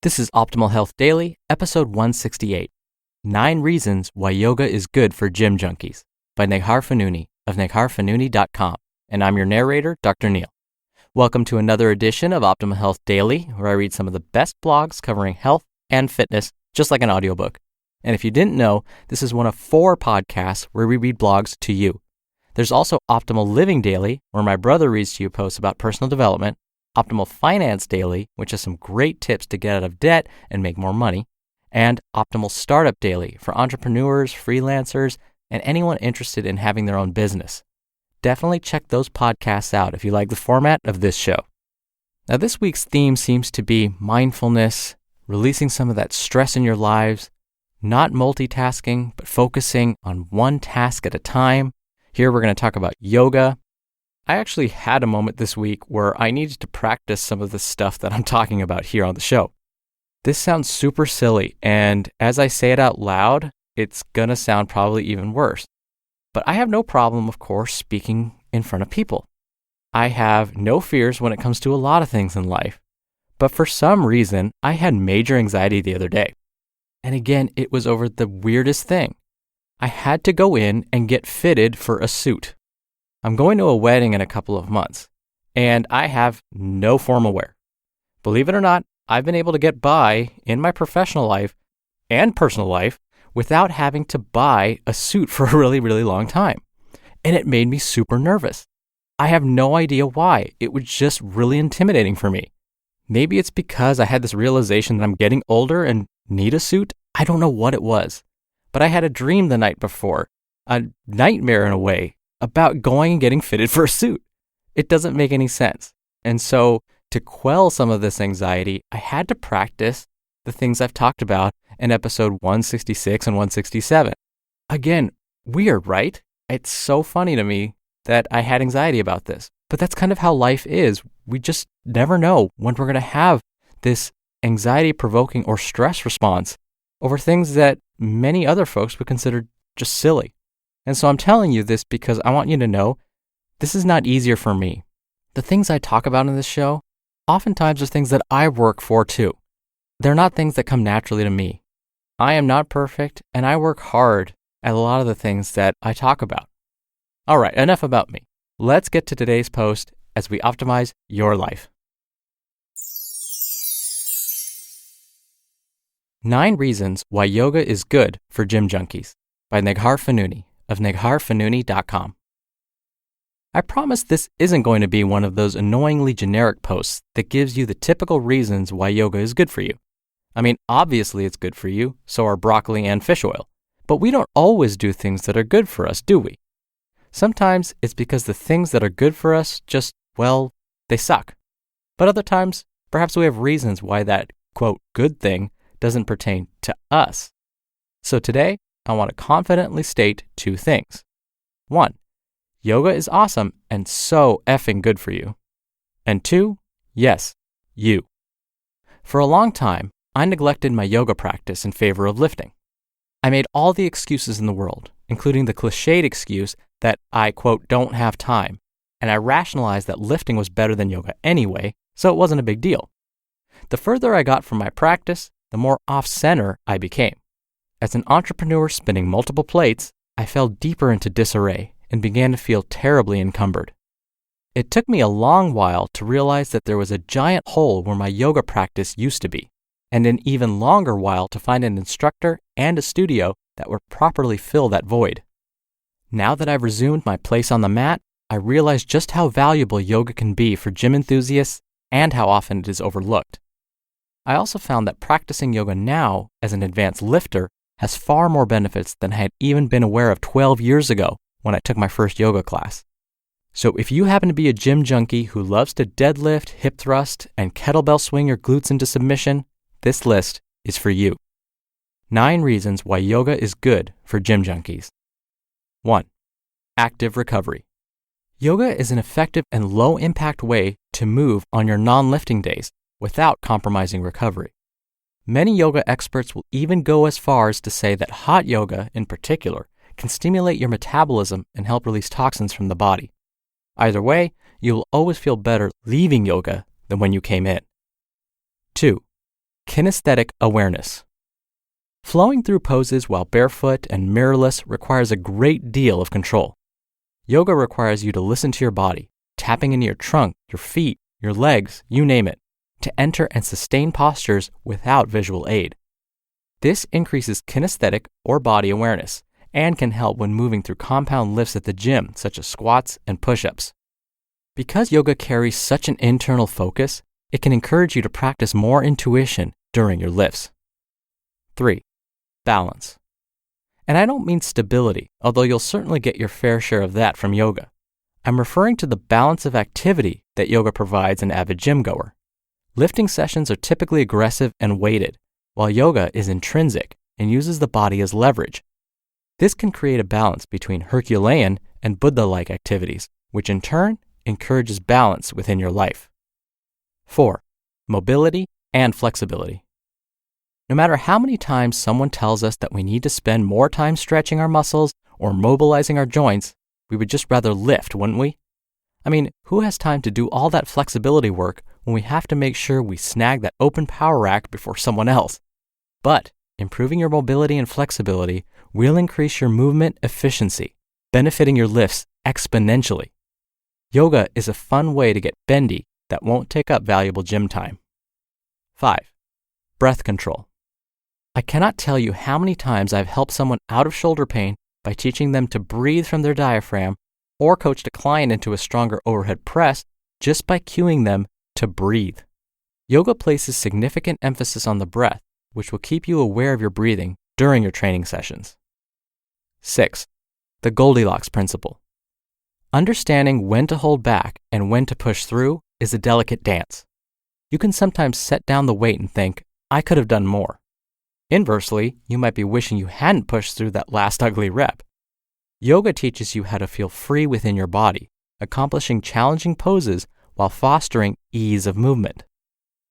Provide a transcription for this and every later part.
This is Optimal Health Daily, episode 168, 9 Reasons Why Yoga is Good for Gym Junkies by Neghar Fonooni of negharfonooni.com, and I'm your narrator, Dr. Neil. Welcome to another edition of Optimal Health Daily, where I read some of the best blogs covering health and fitness, just like an audiobook. And if you didn't know, this is one of 4 podcasts where we read blogs to you. There's also Optimal Living Daily, where my brother reads to you posts about personal development, Optimal Finance Daily, which has some great tips to get out of debt and make more money, and Optimal Startup Daily for entrepreneurs, freelancers, and anyone interested in having their own business. Definitely check those podcasts out if you like the format of this show. Now, this week's theme seems to be mindfulness, releasing some of that stress in your lives, not multitasking, but focusing on one task at a time. Here we're going to talk about yoga. I actually had a moment this week where I needed to practice some of the stuff that I'm talking about here on the show. This sounds super silly, and as I say it out loud, it's gonna sound probably even worse. But I have no problem, of course, speaking in front of people. I have no fears when it comes to a lot of things in life. But for some reason, I had major anxiety the other day. And again, it was over the weirdest thing. I had to go in and get fitted for a suit. I'm going to a wedding in a couple of months, and I have no formal wear. Believe it or not, I've been able to get by in my professional life and personal life without having to buy a suit for a really, really long time. And it made me super nervous. I have no idea why. It was just really intimidating for me. Maybe it's because I had this realization that I'm getting older and need a suit. I don't know what it was. But I had a dream the night before, a nightmare in a way, about going and getting fitted for a suit. It doesn't make any sense. And so to quell some of this anxiety, I had to practice the things I've talked about in episode 166 and 167. Again, weird, right? It's so funny to me that I had anxiety about this. But that's kind of how life is. We just never know when we're going to have this anxiety-provoking or stress response over things that many other folks would consider just silly. And so I'm telling you this because I want you to know this is not easier for me. The things I talk about in this show oftentimes are things that I work for too. They're not things that come naturally to me. I am not perfect, and I work hard at a lot of the things that I talk about. All right, enough about me. Let's get to today's post as we optimize your life. 9 Reasons Why Yoga is Good for Gym Junkies by Neghar Fonooni of negharfonooni.com. I promise this isn't going to be one of those annoyingly generic posts that gives you the typical reasons why yoga is good for you. I mean, obviously it's good for you, so are broccoli and fish oil. But we don't always do things that are good for us, do we? Sometimes it's because the things that are good for us just, well, they suck. But other times, perhaps we have reasons why that, quote, good thing doesn't pertain to us. So today, I want to confidently state 2 things. 1, yoga is awesome and so effing good for you. And 2, yes, you. For a long time, I neglected my yoga practice in favor of lifting. I made all the excuses in the world, including the cliched excuse that I, quote, don't have time, and I rationalized that lifting was better than yoga anyway, so it wasn't a big deal. The further I got from my practice, the more off-center I became. As an entrepreneur spinning multiple plates, I fell deeper into disarray and began to feel terribly encumbered. It took me a long while to realize that there was a giant hole where my yoga practice used to be, and an even longer while to find an instructor and a studio that would properly fill that void. Now that I've resumed my place on the mat, I realize just how valuable yoga can be for gym enthusiasts and how often it is overlooked. I also found that practicing yoga now as an advanced lifter has far more benefits than I had even been aware of 12 years ago when I took my first yoga class. So if you happen to be a gym junkie who loves to deadlift, hip thrust, and kettlebell swing your glutes into submission, this list is for you. 9 Reasons Why Yoga is Good for Gym Junkies. 1, active recovery. Yoga is an effective and low-impact way to move on your non-lifting days without compromising recovery. Many yoga experts will even go as far as to say that hot yoga, in particular, can stimulate your metabolism and help release toxins from the body. Either way, you will always feel better leaving yoga than when you came in. 2, Kinesthetic awareness. Flowing through poses while barefoot and mirrorless requires a great deal of control. Yoga requires you to listen to your body, tapping into your trunk, your feet, your legs, you name it, to enter and sustain postures without visual aid. This increases kinesthetic or body awareness and can help when moving through compound lifts at the gym, such as squats and push-ups. Because yoga carries such an internal focus, it can encourage you to practice more intuition during your lifts. 3. Balance. And I don't mean stability, although you'll certainly get your fair share of that from yoga. I'm referring to the balance of activity that yoga provides an avid gym goer. Lifting sessions are typically aggressive and weighted, while yoga is intrinsic and uses the body as leverage. This can create a balance between Herculean and Buddha-like activities, which in turn encourages balance within your life. 4. Mobility and flexibility. No matter how many times someone tells us that we need to spend more time stretching our muscles or mobilizing our joints, we would just rather lift, wouldn't we? I mean, who has time to do all that flexibility work when we have to make sure we snag that open power rack before someone else? But improving your mobility and flexibility will increase your movement efficiency, benefiting your lifts exponentially. Yoga is a fun way to get bendy that won't take up valuable gym time. 5. Breath control. I cannot tell you how many times I've helped someone out of shoulder pain by teaching them to breathe from their diaphragm or coached a client into a stronger overhead press just by cueing them to breathe. Yoga places significant emphasis on the breath, which will keep you aware of your breathing during your training sessions. 6. The Goldilocks principle. Understanding when to hold back and when to push through is a delicate dance. You can sometimes set down the weight and think, I could have done more. Inversely, you might be wishing you hadn't pushed through that last ugly rep. Yoga teaches you how to feel free within your body, accomplishing challenging poses while fostering ease of movement.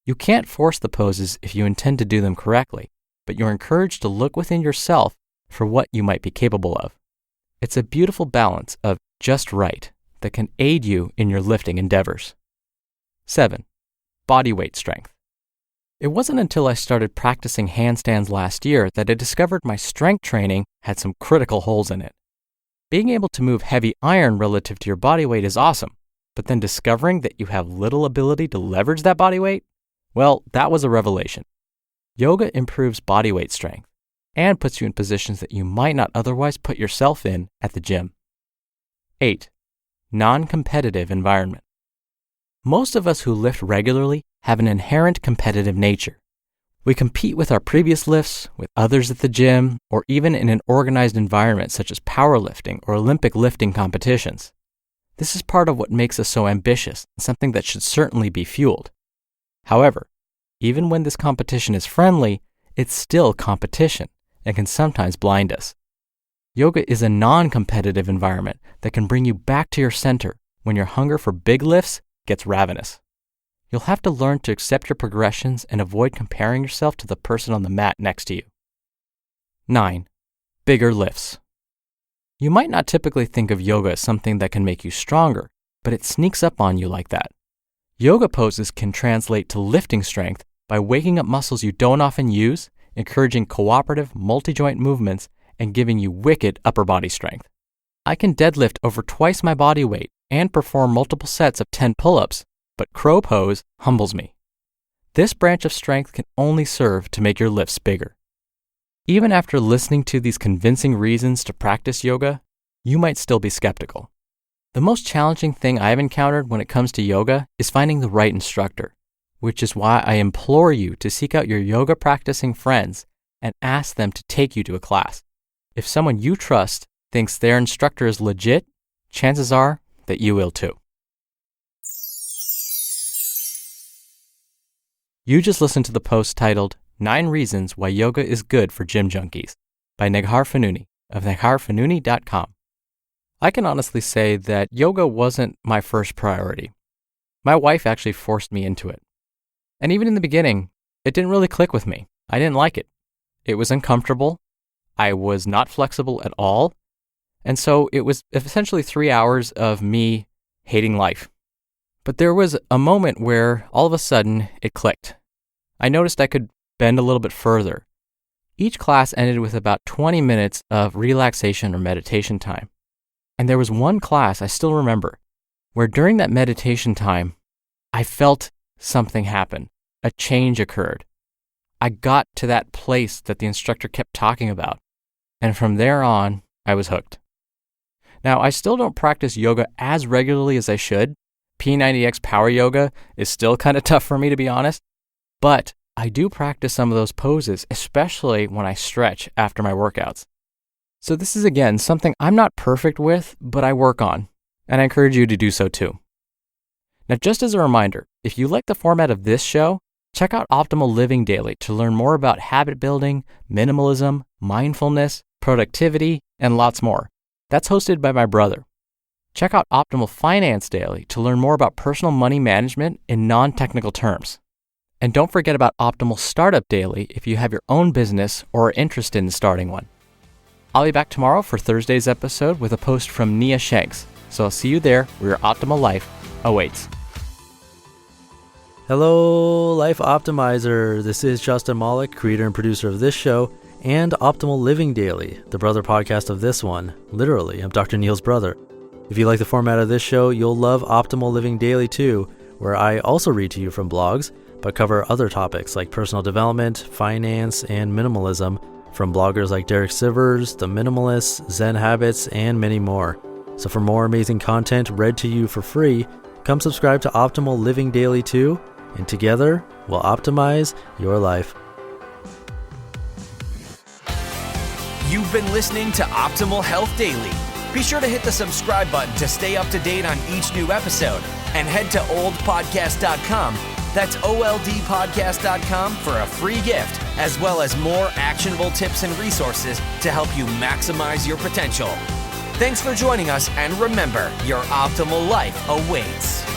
You can't force the poses if you intend to do them correctly, but you're encouraged to look within yourself for what you might be capable of. It's a beautiful balance of just right that can aid you in your lifting endeavors. 7. Body weight strength. It wasn't until I started practicing handstands last year that I discovered my strength training had some critical holes in it. Being able to move heavy iron relative to your body weight is awesome, but then discovering that you have little ability to leverage that body weight? Well, that was a revelation. Yoga improves body weight strength and puts you in positions that you might not otherwise put yourself in at the gym. 8. Non-competitive environment. Most of us who lift regularly have an inherent competitive nature. We compete with our previous lifts, with others at the gym, or even in an organized environment such as powerlifting or Olympic lifting competitions. This is part of what makes us so ambitious and something that should certainly be fueled. However, even when this competition is friendly, it's still competition and can sometimes blind us. Yoga is a non-competitive environment that can bring you back to your center when your hunger for big lifts gets ravenous. You'll have to learn to accept your progressions and avoid comparing yourself to the person on the mat next to you. 9. Bigger lifts. You might not typically think of yoga as something that can make you stronger, but it sneaks up on you like that. Yoga poses can translate to lifting strength by waking up muscles you don't often use, encouraging cooperative multi-joint movements, and giving you wicked upper body strength. I can deadlift over twice my body weight and perform multiple sets of 10 pull-ups, but crow pose humbles me. This branch of strength can only serve to make your lifts bigger. Even after listening to these convincing reasons to practice yoga, you might still be skeptical. The most challenging thing I've encountered when it comes to yoga is finding the right instructor, which is why I implore you to seek out your yoga practicing friends and ask them to take you to a class. If someone you trust thinks their instructor is legit, chances are that you will too. You just listened to the post titled 9 Reasons Why Yoga is Good for Gym Junkies by Neghar Fonooni of negharfonooni.com. I can honestly say that yoga wasn't my first priority. My wife actually forced me into it. And even in the beginning, it didn't really click with me. I didn't like it. It was uncomfortable. I was not flexible at all. And so it was essentially 3 hours of me hating life. But there was a moment where all of a sudden it clicked. I noticed I could bend a little bit further. Each class ended with about 20 minutes of relaxation or meditation time. And there was one class I still remember where during that meditation time, I felt something happen. A change occurred. I got to that place that the instructor kept talking about. And from there on, I was hooked. Now, I still don't practice yoga as regularly as I should. P90X power yoga is still kind of tough for me, to be honest. But I do practice some of those poses, especially when I stretch after my workouts. So this is, again, something I'm not perfect with, but I work on. And I encourage you to do so too. Now, just as a reminder, if you like the format of this show, check out Optimal Living Daily to learn more about habit building, minimalism, mindfulness, productivity, and lots more. That's hosted by my brother. Check out Optimal Finance Daily to learn more about personal money management in non-technical terms. And don't forget about Optimal Startup Daily if you have your own business or are interested in starting one. I'll be back tomorrow for Thursday's episode with a post from Nia Shanks. So I'll see you there where your optimal life awaits. Hello, Life Optimizer. This is Justin Malik, creator and producer of this show and Optimal Living Daily, the brother podcast of this one. Literally, I'm Dr. Neil's brother. If you like the format of this show, you'll love Optimal Living Daily too, where I also read to you from blogs, but cover other topics like personal development, finance, and minimalism from bloggers like Derek Sivers, The Minimalists, Zen Habits, and many more. So for more amazing content read to you for free, come subscribe to Optimal Living Daily too, and together we'll optimize your life. You've been listening to Optimal Health Daily. Be sure to hit the subscribe button to stay up to date on each new episode, and head to oldpodcast.com. That's oldpodcast.com for a free gift, as well as more actionable tips and resources to help you maximize your potential. Thanks for joining us, and remember, your optimal life awaits.